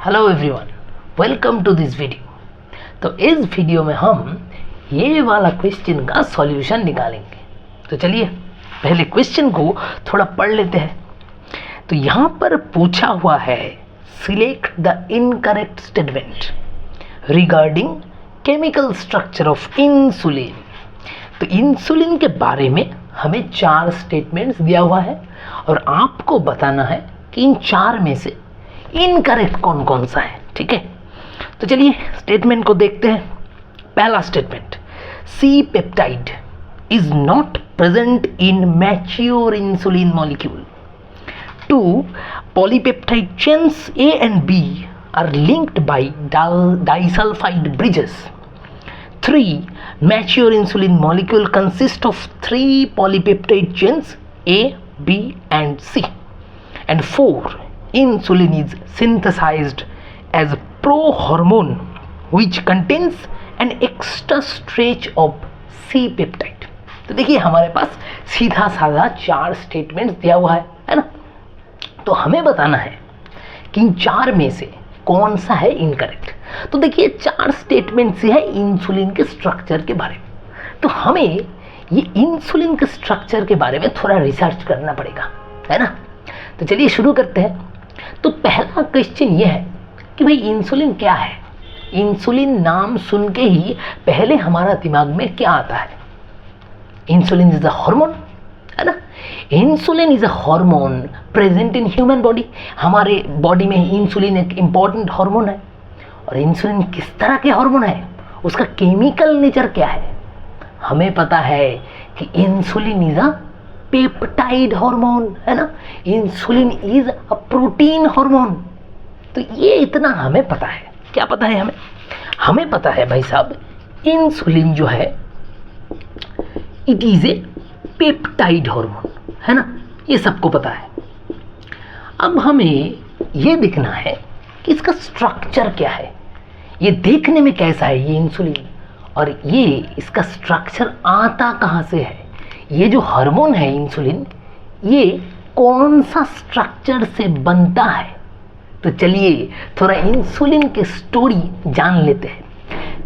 Hello everyone, welcome to this video. तो इस video में हम ये वाला क्वेश्चन का सॉल्यूशन निकालेंगे। तो चलिए पहले क्वेश्चन को थोड़ा पढ़ लेते हैं। तो यहाँ पर पूछा हुआ है, select the incorrect statement regarding chemical structure of insulin. तो इंसुलिन के बारे में हमें 4 स्टेटमेंट्स दिया हुआ है और आपको बताना है कि इन 4 में से इनकरेक्ट कौन कौन सा है। ठीक है, तो चलिए स्टेटमेंट को देखते हैं। पहला statement, C peptide is not present in mature insulin molecule. 2, polypeptide chains A and B are linked by disulfide bridges. 3, mature insulin molecule consists of 3 polypeptide chains A, B and C. And 4, insulin is synthesized as prohormone which contains an extra stretch of C peptide. तो देखिए हमारे पास सीधा साधा 4 statements दिया हुआ है ना। तो हमें बताना है कि इन 4 में से कौन सा है इनकरेक्ट। तो देखिए 4 स्टेटमेंट से है इंसुलिन के स्ट्रक्चर के बारे में। तो हमें ये इंसुलिन के स्ट्रक्चर के बारे में थोड़ा रिसर्च करना पड़ेगा, है ना। तो चलिए शुरू करते हैं। तो पहला क्वेश्चन ये है कि भाई इंसुलिन क्या है। इंसुलिन नाम सुन के ही पहले हमारा दिमाग में क्या आता है? इंसुलिन इज अ हार्मोन, है ना। Insulin is a hormone present in human body. हमारे बॉडी में इंसुलिन एक इम्पॉर्टेंट हार्मोन है। और इंसुलिन किस तरह के हार्मोन है, उसका केमिकल नेचर क्या है? हमें पता है कि insulin is a peptide hormone, है ना। Insulin is a protein hormone. तो ये इतना हमें पता है। क्या पता है हमें? हमें पता है भाई साहब, इंसुलिन जो है it is a peptide hormone, है ना। ये सबको पता है। अब हमें ये देखना है कि इसका स्ट्रक्चर क्या है, ये देखने में कैसा है ये इंसुलिन, और ये इसका स्ट्रक्चर आता कहाँ से है। ये जो हार्मोन है इंसुलिन, ये कौन सा स्ट्रक्चर से बनता है। तो चलिए थोड़ा इंसुलिन की स्टोरी जान लेते हैं।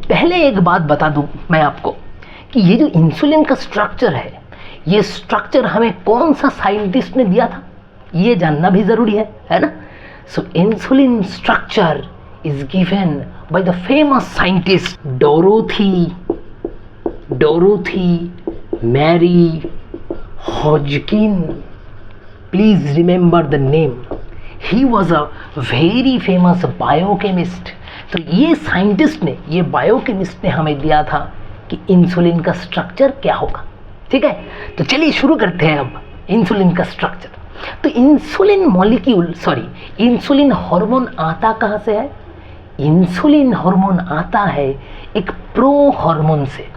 पहले एक बात बता दूं मैं आपको कि ये जो इंसुलिन का स्ट्रक्चर है, ये स्ट्रक्चर हमें कौन सा साइंटिस्ट ने दिया था, ये जानना भी जरूरी है ना। So insulin structure is given by the famous scientist Dorothy Mary Hodgkin. Please remember the name. He was a very famous biochemist. तो ये साइंटिस्ट ने, ये बायोकेमिस्ट ने हमें दिया था कि इंसुलिन का स्ट्रक्चर क्या होगा। ठीक है, तो चलिए शुरू करते हैं अब इंसुलिन का स्ट्रक्चर। तो इंसुलिन हार्मोन आता कहाँ से है? इंसुलिन हार्मोन आता है एक प्रो हार्मोन से।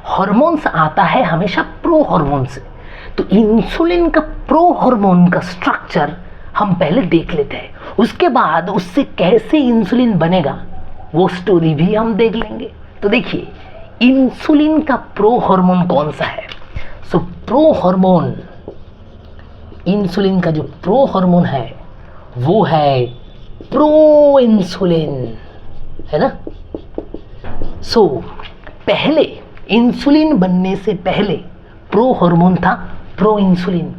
हार्मोन्स आता है हमेशा प्रो हार्मोन से। तो इंसुलिन का प्रो हार्मोन का स्ट्रक्चर हम पहले देख लेते हैं, उसके बाद उससे कैसे इंसुलिन बनेगा वो स्टोरी भी हम देख लेंगे। तो देखिए इंसुलिन का प्रो हार्मोन कौन सा है। सो प्रो हार्मोन, इंसुलिन का जो प्रो हार्मोन है वो है प्रो इंसुलिन, है ना। सो पहले इंसुलिन बनने से पहले प्रो हार्मोन था प्रो इंसुलिन।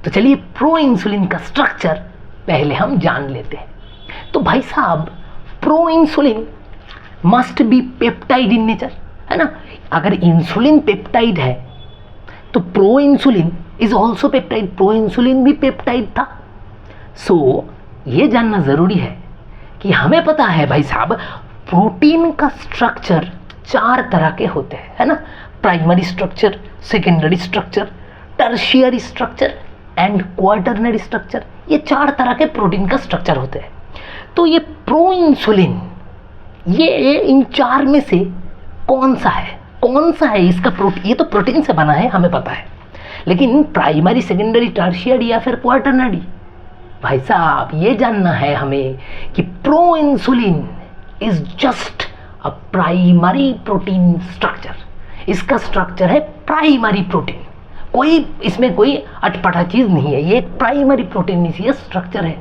तो चलिए प्रो इंसुलिन का स्ट्रक्चर पहले हम जान लेते हैं। तो भाई साहब pro insulin must be peptide in nature, है ना। अगर इंसुलिन पेप्टाइड है तो pro insulin is also peptide. Pro insulin भी पेप्टाइड था। सो ये जानना जरूरी है कि हमें पता है भाई साहब, प्रोटीन का स्ट्रक्चर 4 तरह के होते हैं, है ना। Primary structure, secondary structure, tertiary structure and quaternary structure. ये 4 तरह के प्रोटीन का स्ट्रक्चर होते हैं। तो ये प्रो इंसुलिन, ये इन 4 में से कौन सा है? कौन सा है इसका प्रोटीन? ये तो प्रोटीन से बना है हमें पता है, लेकिन प्राइमरी, सेकेंडरी, टर्शियरी या फिर क्वाटरनरी, भाई साहब ये जानना है हमें कि pro insulin is just a primary protein structure. इसका स्ट्रक्चर है प्राइमरी प्रोटीन, इसमें कोई अटपटा चीज नहीं है। ये एक प्राइमरी प्रोटीन स्ट्रक्चर है।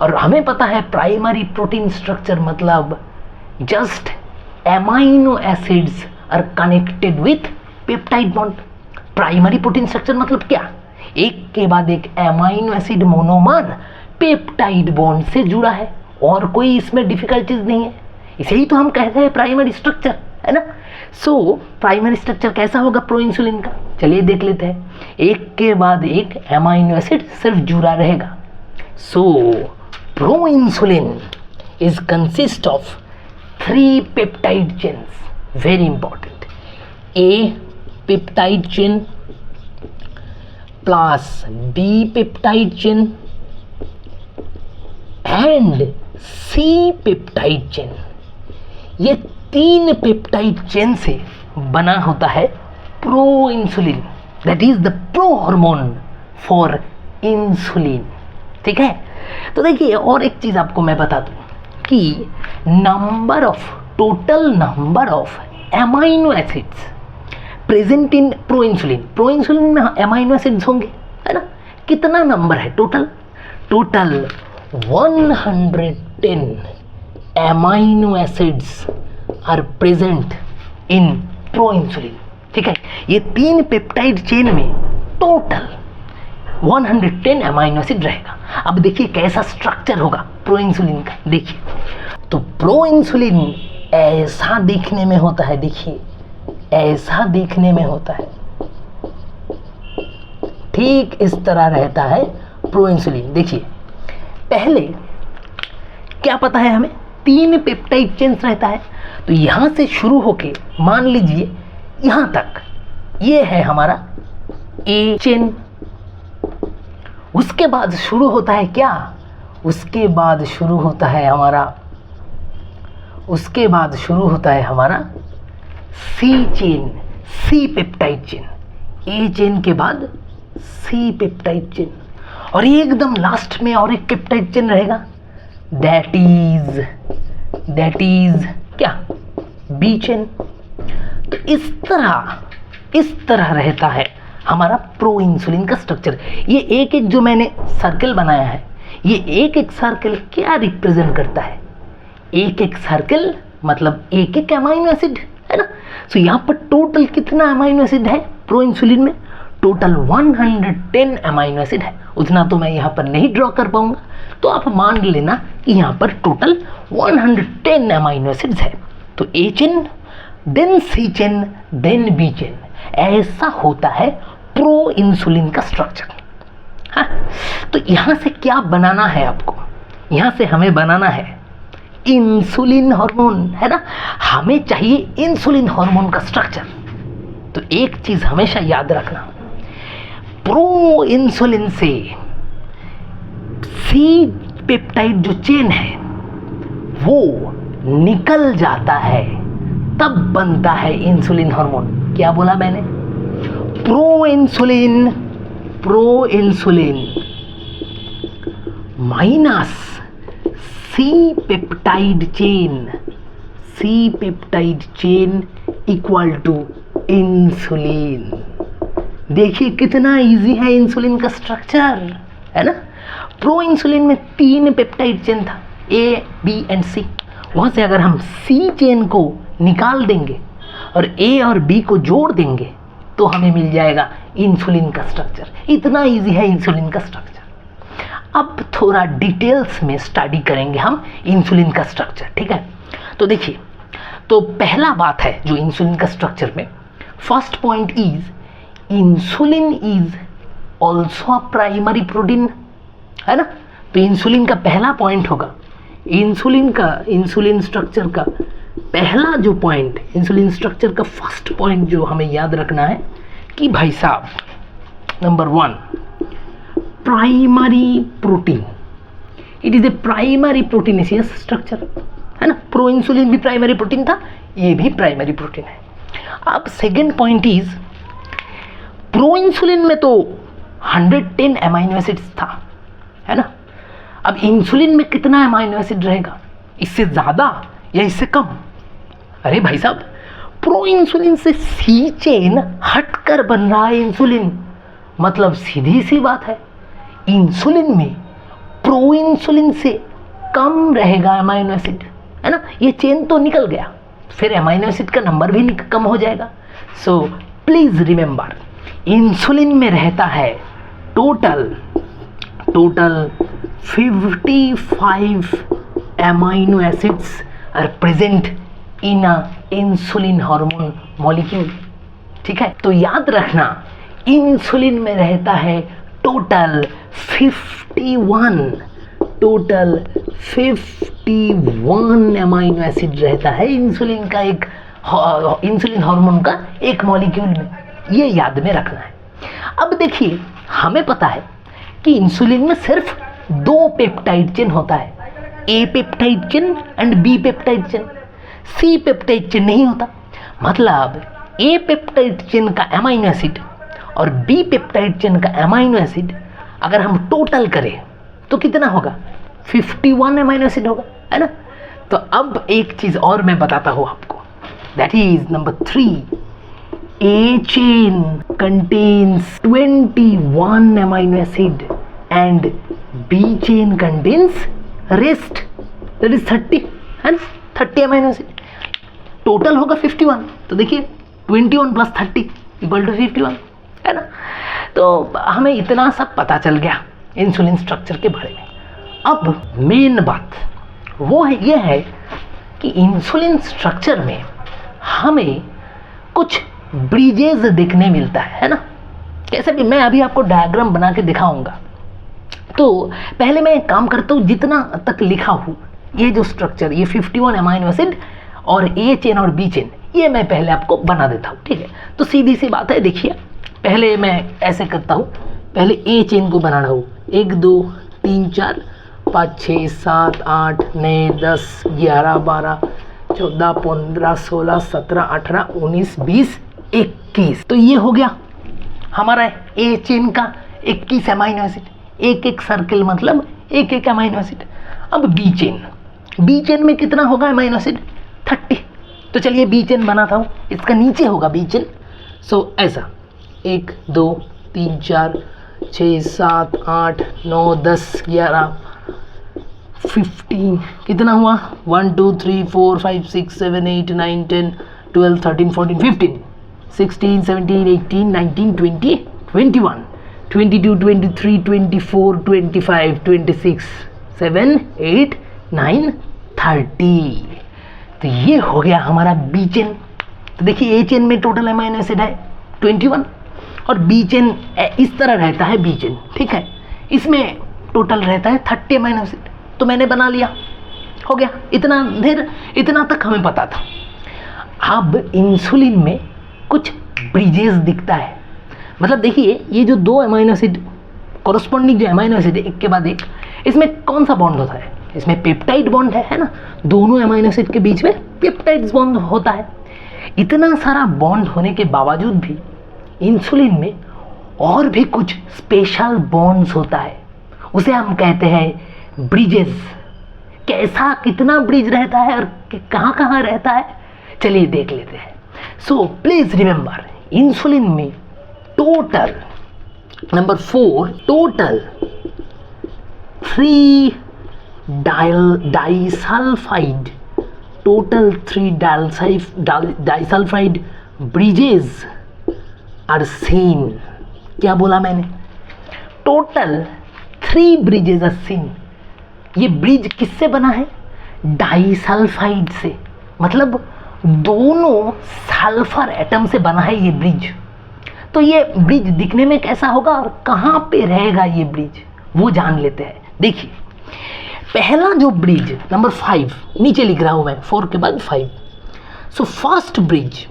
और हमें पता है प्राइमरी प्रोटीन स्ट्रक्चर मतलब just amino acids are connected with peptide bond. Primary protein structure मतलब क्या, एक के बाद एक amino acid monomer peptide bond से जुड़ा है, और कोई इसमें डिफिकल्ट चीज नहीं है, इसे ही तो हम कहते हैं प्राइमरी स्ट्रक्चर, है ना। सो प्राइमरी स्ट्रक्चर कैसा होगा प्रो इंसुलिन का, चलिए देख लेते हैं। एक के बाद एक एमाइनो एसिड सिर्फ जुड़ा रहेगा। So pro insulin is consist of 3 peptide chains, very important. A peptide chain plus B peptide chain and C peptide chain. ये 3 पेप्टाइड चेन से बना होता है pro insulin, that is the pro hormone for insulin. ठीक है, तो देखिए और एक चीज आपको मैं बता दूं कि total number of amino acids present in pro insulin में एमाइनो एसिड्स होंगे, है ना। कितना नंबर है total 110 amino acids are present in pro insulin. ठीक है, ये 3 पेप्टाइड चेन में टोटल 110 एमाइनो एसिड रहेगा। अब देखिए कैसा स्ट्रक्चर होगा प्रो इंसुलिन का, देखिए तो प्रो इंसुलिन ऐसा देखने में होता है, देखिए ऐसा देखने में होता है, ठीक इस तरह रहता है प्रो इंसुलिन। देखिए पहले क्या पता है हमें 3 पेप्टाइड चेन्स रहता है, तो यहां से शुरू होके मान लीजिए यहां तक ये है हमारा ए चेन। उसके बाद शुरू होता है क्या, उसके बाद शुरू होता है हमारा सी चेन, सी पेप्टाइड चेन। ए चेन के बाद सी पेप्टाइड चेन, और ये एकदम लास्ट में और एक पेप्टाइड चेन रहेगा, दैट इज क्या, बी चेन। तो इस तरह रहता है हमारा प्रो इंसुलिन का स्ट्रक्चर। ये एक एक जो मैंने सर्कल बनाया है, ये एक एक सर्कल क्या रिप्रेजेंट करता है, एक एक सर्कल मतलब एक एक अमाइनो एसिड, है ना। सो यहाँ पर टोटल कितना अमाइनो एसिड है प्रो इंसुलिन में, टोटल 110 अमाइनो एसिड है। उतना तो मैं यहाँ पर नहीं ड्रॉ कर पाऊंगा, तो आप मान लेना कि यहाँ पर टोटल 110 अमाइनो एसिड्स है। तो ए चेन, देन सी चेन, देन बी चेन, ऐसा होता है प्रो इंसुलिन का स्ट्रक्चर। हाँ, तो यहाँ से क्या बनाना है आपको, यहाँ से हमें बनाना है इंसुलिन हार्मोन, है ना। हमें चाहिए इंसुलिन हार्मोन का स्ट्रक्चर। तो एक चीज हमेशा याद रखना, प्रो इंसुलिन से सी पेप्टाइड जो चेन है वो निकल जाता है, तब बनता है इंसुलिन हार्मोन। क्या बोला मैंने, pro insulin minus C peptide chain equal to insulin. देखिए कितना इजी है इंसुलिन का स्ट्रक्चर, है ना। प्रो इंसुलिन में 3 पेप्टाइड चेन था, ए बी एंड सी। वहां से अगर हम सी चेन को निकाल देंगे और ए और बी को जोड़ देंगे तो हमें मिल जाएगा इंसुलिन का स्ट्रक्चर। इतना इजी है इंसुलिन का स्ट्रक्चर। अब थोड़ा डिटेल्स में स्टडी करेंगे हम इंसुलिन का स्ट्रक्चर, ठीक है। तो देखिए, तो पहला बात है जो इंसुलिन का स्ट्रक्चर में, first point is insulin is also a primary protein, है ना। तो इंसुलिन का पहला पॉइंट होगा, इंसुलिन स्ट्रक्चर का पहला जो पॉइंट, इंसुलिन स्ट्रक्चर का फर्स्ट पॉइंट जो हमें याद रखना है कि भाई साहब, number 1 primary protein, it is a primary proteinaceous structure, है ना। प्रो इंसुलिन भी प्राइमरी प्रोटीन था, ये भी प्राइमरी प्रोटीन है। अब second point is, pro insulin में तो 110 अमाइनो एसिड्स था, है ना। अब इंसुलिन में कितना अमाइनो एसिड रहेगा, इससे ज्यादा या इससे कम? अरे भाई साहब, प्रो इंसुलिन से सी चेन हटकर बन रहा है इंसुलिन, मतलब सीधी सी बात है, इंसुलिन में प्रो इंसुलिन से कम रहेगा अमाइनो एसिड, है ना, ये चेन तो निकल गया, फिर अमाइनो एसिड का नंबर भी कम हो जाएगा। सो प्लीज रिमेंबर, इंसुलिन में रहता है total 55 amino acids are present in a insulin hormone molecule. ठीक है, तो याद रखना इंसुलिन में रहता है टोटल 51 अमाइनो एसिड रहता है इंसुलिन का, एक इंसुलिन हार्मोन का एक मॉलिक्यूल में, ये याद में रखना है। अब देखिए, हमें पता है कि इंसुलिन में सिर्फ 2 पेप्टाइड चेन होता है, A peptide chain and B peptide chain, C peptide chain नहीं होता। मतलब ए पेप्टाइड चेन का अमाइनो एसिड और बी पेप्टाइड चेन का अमाइनो एसिड अगर हम टोटल करें तो कितना होगा, 51 अमाइनो एसिड होगा, है ना। तो अब एक चीज और मैं बताता हूं आपको, that is number 3, A chain contains 21 amino acid and B chain contains rest, that is 30, है ना, 30 amino acid, टोटल होगा 51। तो देखिए 21 + 30 = 51, है ना। तो हमें इतना सब पता चल गया इंसुलिन स्ट्रक्चर के बारे में। अब मेन बात वो है, ये है कि इंसुलिन स्ट्रक्चर में हमें कुछ ब्रिजेस देखने मिलता है ना। कैसे भी, मैं अभी आपको डायग्राम बना के दिखाऊंगा। तो पहले मैं एक काम करता हूँ, जितना तक लिखा हूँ ये जो स्ट्रक्चर, ये 51 अमाइनो एसिड और ए चेन और बी चेन, ये मैं पहले आपको बना देता हूँ। ठीक है, तो सीधी सी बात है, देखिए पहले मैं ऐसे करता हूँ, पहले ए चेन को बना रहा हूँ, 1 2 3 4 5 6 7 8 9 10 11 12 14 15 16 17 18 19 20 21। तो ये हो गया हमारा ए चेन का 21 अमाइनो एसिड, एक एक सर्किल मतलब एक एक अमाइनो एसिड। अब बी चेन में कितना होगा अमाइनो एसिड, 30। तो चलिए बी चेन बनाता हूँ, इसका नीचे होगा बी चेन। सो ऐसा 1 2 3 4 6 7 8 9 10 11 15, कितना हुआ, 1 2 3 4 5 6 7 8 9 10 12 13 14 15 16 17 18 19 20 21 22 23 24 25 26 7 8 9 30। तो ये हो गया हमारा बी चेन। तो देखिए ए चेन में टोटल अमाइनो एसिड है 21 और बी चेन इस तरह रहता है बी चेन, ठीक है, इसमें टोटल रहता है 30 अमाइनो एसिड। तो मैंने बना लिया, हो गया, इतना तक हमें पता था। अब इंसुलिन में कुछ ब्रिजेस दिखता है, मतलब देखिए ये जो 2 अमाइनो एसिड कॉरस्पॉन्डिंग जो अमाइनो एसिड है एक के बाद एक, इसमें कौन सा बॉन्ड होता है, इसमें पेप्टाइड बॉन्ड है ना, दोनों अमाइनो एसिड के बीच में पेप्टाइड बॉन्ड होता है। इतना सारा बॉन्ड होने के बावजूद भी इंसुलिन में और भी कुछ स्पेशल बॉन्ड्स होता है, उसे हम कहते हैं ब्रिजेस। कैसा, कितना ब्रिज रहता है और कहाँ कहाँ रहता है, चलिए देख लेते हैं। सो प्लीज रिमेंबर, इंसुलिन में total number 4 total 3 disulphide disulphide bridges are seen. क्या बोला मैंने, टोटल 3 ब्रिजेस आर सीन। ये ब्रिज किससे बना है, डाइसल्फाइड से, मतलब दोनों सल्फर एटम से बना है ये ब्रिज। तो ये ब्रिज दिखने में कैसा होगा और कहाँ पे रहेगा ये ब्रिज, वो जान लेते हैं। देखिए पहला जो ब्रिज नंबर 5, नीचे लिख रहा हूं मैं 4 के बाद 5। सो फर्स्ट ब्रिज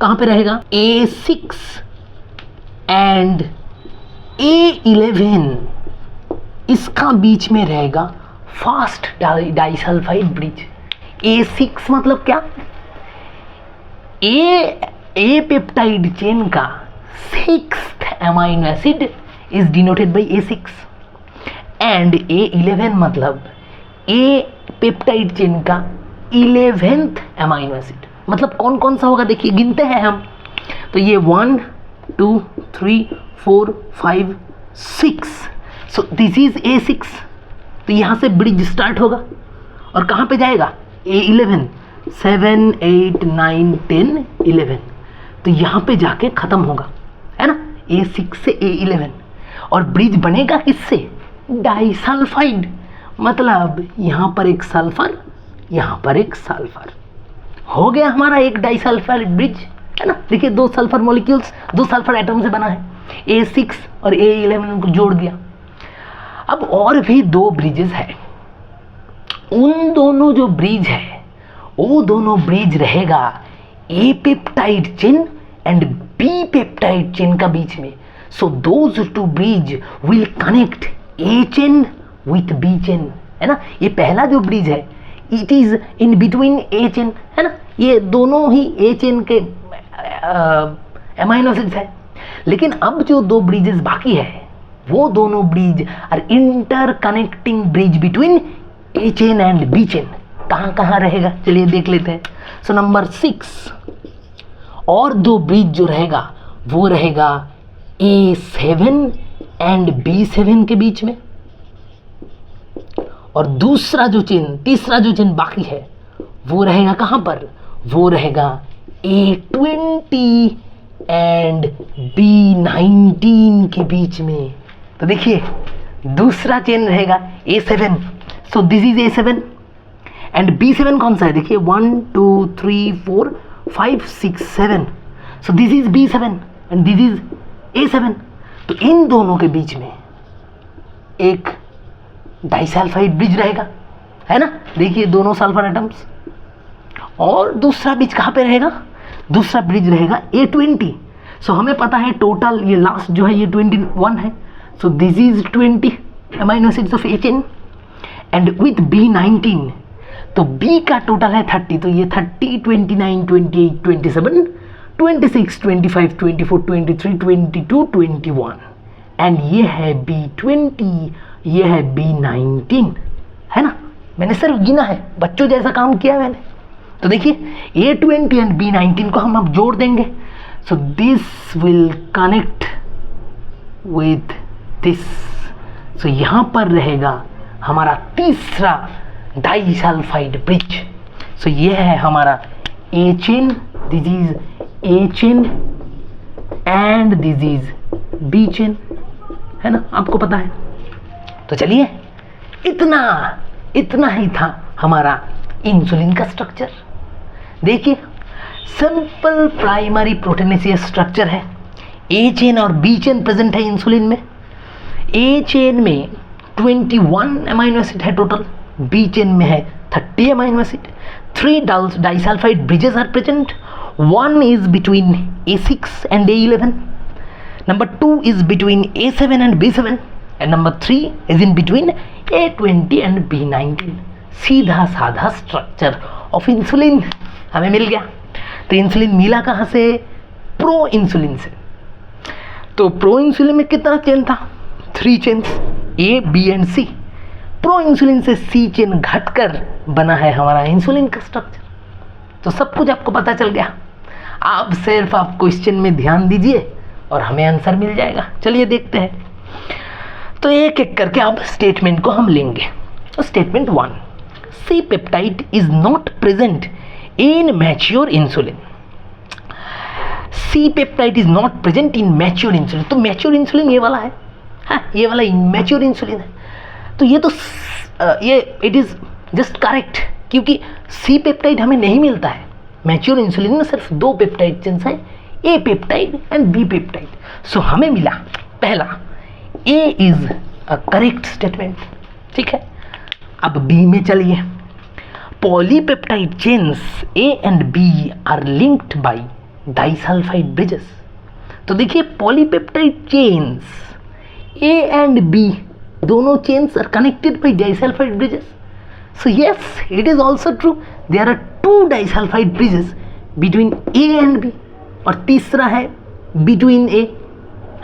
कहाँ पे रहेगा, A6 एंड A11, इसका बीच में रहेगा फर्स्ट डाइसल्फाइड ब्रिज। A6 मतलब क्या, ए पेप्टाइड चेन का 6th amino acid is denoted by A6 and A11 मतलब ए पेप्टाइड चेन का 11th अमाइनो एसिड। मतलब कौन कौन सा होगा, देखिए गिनते हैं हम। तो ये 1 2 3 4 5 6। So this is A6। तो यहाँ से ब्रिज स्टार्ट होगा और कहाँ पे जाएगा? A11, 7 8 9 10 11। तो यहाँ पे जाके ख़त्म होगा, है ना, A6 से A11। और ब्रिज बनेगा किससे? डाइसल्फाइड। मतलब यहाँ पर एक सल्फर, यहाँ पर एक सल्फर, हो गया हमारा एक डाइसल्फाइड ब्रिज, है ना। देखिए 2 सल्फर मॉलिक्यूल्स, 2 सल्फर एटम से बना है। A6 और A11 को जोड़ दिया। अब और भी 2 ब्रिजेस है। उन दोनों जो ब्रिज है वो दोनों ब्रिज रहेगा A peptide chain and B peptide chain का बीच में। So those 2 bridge will connect A chain with B chain, है ना। ये पहला जो ब्रिज है it is in between A chain, है ना। ये दोनों ही A चेन के अमाइनो एसिड्स है। लेकिन अब जो 2 ब्रिजेस बाकी है वो दोनों bridge are interconnecting bridge between A chain and B chain. कहाँ कहाँ रहेगा चलिए देख लेते हैं। सो नंबर 6 और 2 ब्रिज जो रहेगा वो रहेगा A7 एंड B7 के बीच में। और दूसरा जो चेन, तीसरा जो चेन बाकी है वो रहेगा कहाँ पर? वो रहेगा A20 एंड B19 के बीच में। तो देखिए दूसरा चेन रहेगा A7। So this is A7 and B7 कौन सा है? देखिए 1 2 3 4 5 6 7। So this is B7 and this is A7। तो इन दोनों के बीच में एक डाइसल्फाइड ब्रिज रहेगा, है ना। देखिए दोनों सल्फर एटम्स। और दूसरा ब्रिज कहाँ पे रहेगा? दूसरा ब्रिज रहेगा A20। सो हमें पता है टोटल ये लास्ट जो है ये 21 है। So this is 20 amino acids of A chain and with B19। तो B का टोटल है 30। तो ये 30 29 28 27 26 25 24 23 22 21 एंड ये है B20, ये है B19, है ना। मैंने सिर्फ गिना है, बच्चों जैसा काम किया है मैंने। तो देखिए A20 एंड B19 को हम अब जोड़ देंगे। So this will connect with this. So यहाँ पर रहेगा हमारा तीसरा डाइसल्फाइड ब्रिज। सो ये है हमारा A chain, this is A chain and this is B chain, है ना, आपको पता है। तो चलिए इतना ही था हमारा इंसुलिन का स्ट्रक्चर। देखिए सिंपल प्राइमरी प्रोटीनेसियस स्ट्रक्चर है। A चेन और B चेन प्रेजेंट है इंसुलिन में। A चेन में 21 अमाइनो एसिड है टोटल, B चेन में है 30 amino acid. 3 disulphide bridges are present. 1 is between A6 and A11. Number 2 is between A7 and B7. And number 3 is in between A20 and B19. सीधा साधा structure of insulin हमें मिल गया। तो insulin मिला कहाँ से? प्रो इंसुलिन से। तो प्रो इंसुलिन में कितना चेन था? 3 chains, A, B and C। Pro insulin से C चेन घटकर बना है हमारा इंसुलिन का स्ट्रक्चर। तो सब कुछ आपको पता चल गया। आप सिर्फ आप क्वेश्चन में ध्यान दीजिए और हमें आंसर मिल जाएगा। चलिए देखते हैं। तो एक एक करके अब स्टेटमेंट को हम लेंगे। तो statement 1, C peptide is not present in mature insulin. C peptide is not present in mature insulin. तो मैच्योर इंसुलिन ये वाला है, हाँ ये वाला मैच्योर इंसुलिन है। तो ये तो ये इट इज जस्ट करेक्ट, क्योंकि C पेप्टाइड हमें नहीं मिलता है। मैच्योर इंसुलिन में सिर्फ 2 पेप्टाइड चेन्स हैं, A peptide and B peptide. So हमें मिला पहला A is a correct statement, ठीक है। अब B में चलिए। Polypeptide chains A and B are linked by disulphide bridges. तो देखिए polypeptide chains A and B दोनों chains are connected by disulphide bridges. So yes, it is also true. There are 2 disulfide bridges between A and B और तीसरा है between A,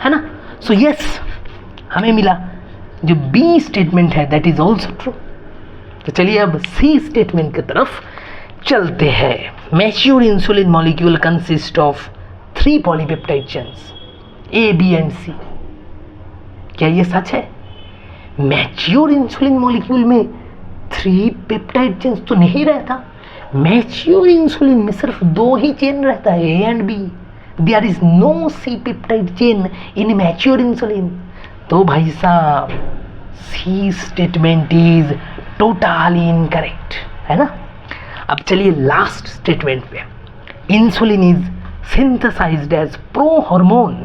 है ना। So yes, हमें मिला जो B स्टेटमेंट है that is also true। तो चलिए अब C स्टेटमेंट की तरफ चलते हैं। Mature insulin molecule consist of 3 polypeptide chains। A, B and C. क्या ये सच है? मैच्योर इंसुलिन मॉलिक्यूल में 3 पेप्टाइड चेन्स तो नहीं रहता। मैच्योर इंसुलिन में सिर्फ 2 ही चेन रहता है, A and B. There is no C peptide chain in mature insulin. तो भाई साहब C statement is totally incorrect, है ना। अब चलिए लास्ट स्टेटमेंट पे। Insulin is synthesised as prohormone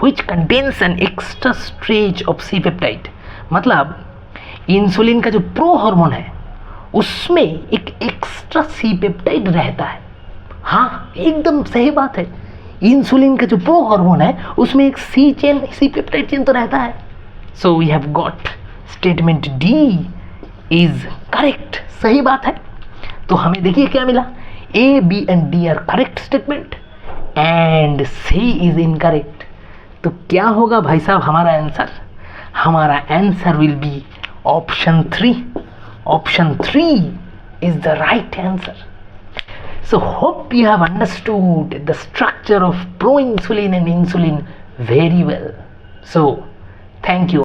which contains an extra stretch of C peptide. मतलब insulin का जो प्रो हार्मोन है उसमें एक एक्स्ट्रा सी पेप्टाइड रहता है। हाँ, एकदम सही बात है। इंसुलिन का जो प्रो हार्मोन है उसमें एक सी पेप्टाइड चेन तो रहता है। So we have got statement D is correct, सही बात है। तो हमें देखिए क्या मिला, A, B and D are correct statement and C is incorrect. तो क्या होगा भाई साहब हमारा आंसर? हमारा answer will be option 3। Option 3 is the right answer. So hope you have understood the structure of proinsulin and insulin very well. So thank you.